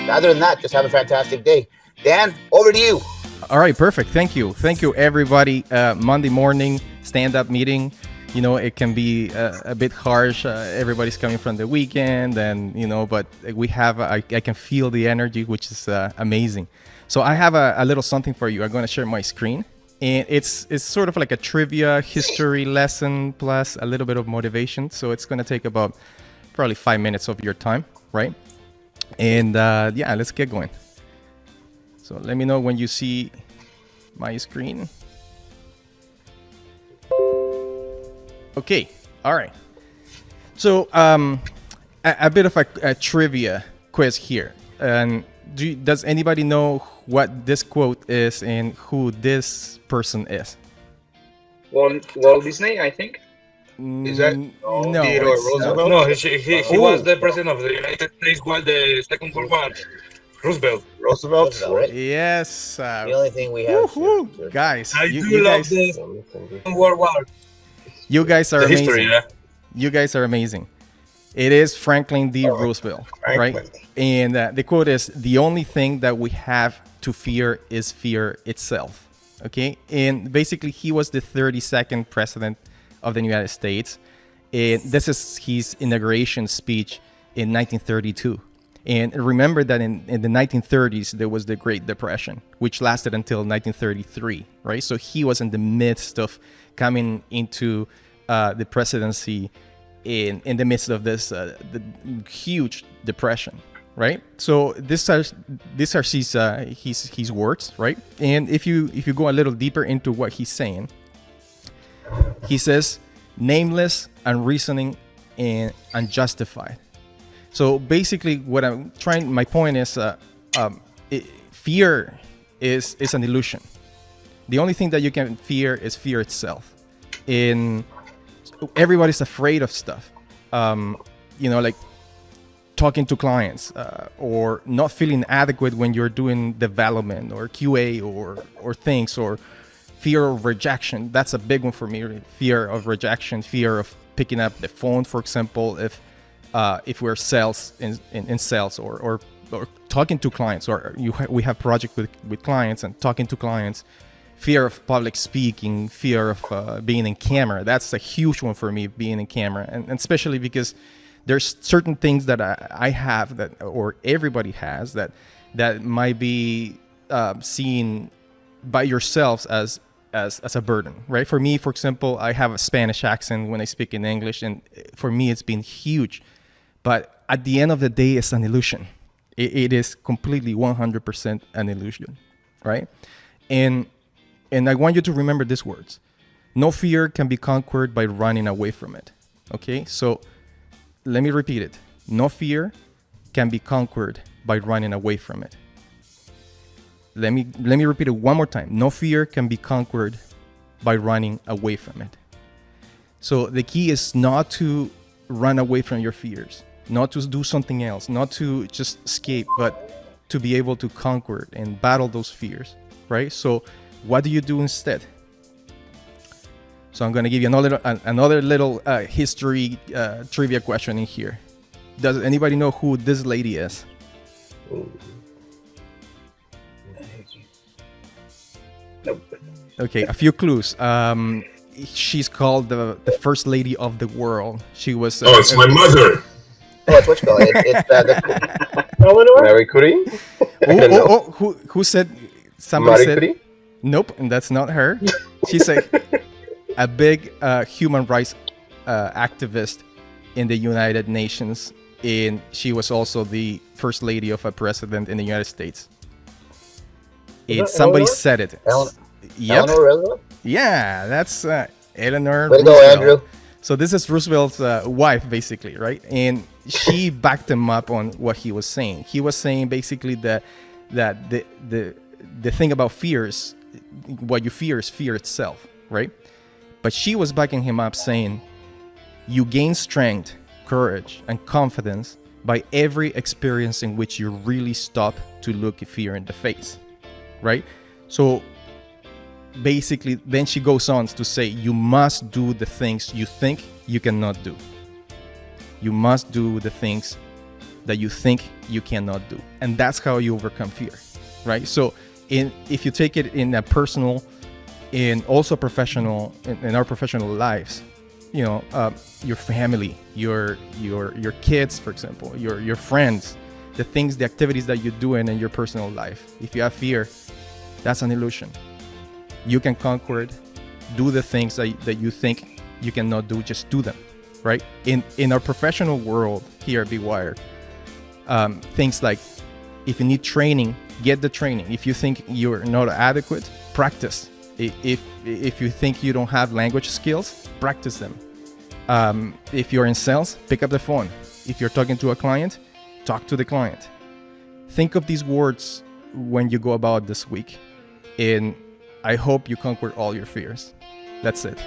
Other than that, just have a fantastic day. Dan, over to you. All right, perfect. Thank you. Thank you, everybody. Monday morning stand-up meeting. It can be a bit harsh. Everybody's coming from the weekend, and but we have. I can feel the energy, which is amazing. So I have a little something for you. I'm going to share my screen, and it's sort of like a trivia history lesson plus a little bit of motivation. So it's going to take about probably 5 minutes of your time, right? And yeah, let's get going. So let me know when you see my screen. Okay, all right. So a bit of a trivia quiz here. And does anybody know what this quote is and who this person is? Walt Disney, I think. Is that no? Theodore Roosevelt? No, he was the president of the United States while the Second World War. Roosevelt. Roosevelt, right? Yes. The only thing we have here, guys, I you do love guys, the Second World War. you guys are The amazing. history, yeah. You guys are amazing. It is Franklin D. Roosevelt, right? And the quote is, "The only thing that we have to fear is fear itself." Okay, and basically he was the 32nd president of the United States, and this is his inauguration speech in 1932. And remember that in the 1930s, there was the Great Depression, which lasted until 1933, right? So he was in the midst of coming into the presidency in the midst of this the huge depression, right? So these are his words, right? And if you go a little deeper into what he's saying, he says, nameless, unreasoning, and unjustified. So basically, what my point is, fear is an illusion. The only thing that you can fear is fear itself. Everybody's afraid of stuff. Like talking to clients, or not feeling adequate when you're doing development or QA or things, or fear of rejection. That's a big one for me. Fear of rejection, fear of picking up the phone, for example, if we're sales in sales or talking to clients, or we have projects with clients and talking to clients. Fear of public speaking, fear of being in camera. That's a huge one for me, being in camera, and especially because there's certain things that I have or everybody has that might be seen by yourselves as a burden, right? For me, for example, I have a Spanish accent when I speak in English, and for me it's been huge. But at the end of the day, it's an illusion. It is completely 100% an illusion, right? And I want you to remember these words. No fear can be conquered by running away from it. Okay, so let me repeat it. No fear can be conquered by running away from it. Let me repeat it one more time. No fear can be conquered by running away from it. So the key is not to run away from your fears, not to do something else, not to just escape, but to be able to conquer and battle those fears, right? So what do you do instead? So I'm going to give you another little history trivia question in here. Does anybody know who this lady is? Nope. Okay, a few clues. She's called the first lady of the world. She was. It's my mother. Oh, it's what you call it. It's Eleanor? Marie Curie? Who said? Somebody Marie said. Curie? Nope, and that's not her. She's a big human rights activist in the United Nations, and she was also the first lady of a president in the United States. Somebody Eleanor? said it. Yep. Eleanor Roosevelt? Yeah, that's Eleanor Way to go, Roosevelt. Andrew. So this is Roosevelt's wife, basically, right? And she backed him up on what he was saying. He was saying basically that the thing about fears, what you fear is fear itself, right? But she was backing him up, saying, you gain strength, courage, and confidence by every experience in which you really stop to look fear in the face, right? So basically, then she goes on to say, you must do the things you think you cannot do. You must do the things that you think you cannot do. And that's how you overcome fear, right? So if you take it in a personal and also professional, in our professional lives, you know, your family, your kids, for example, your friends, the activities that you do in your personal life. If you have fear, that's an illusion. You can conquer it. Do the things that you think you cannot do, just do them, right? In our professional world here at Bwired, things like, if you need training, get the training. If you think you're not adequate, practice. If you think you don't have language skills, practice them. If you're in sales, pick up the phone. If you're talking to a client, talk to the client. Think of these words when you go about this week, and I hope you conquer all your fears. That's it.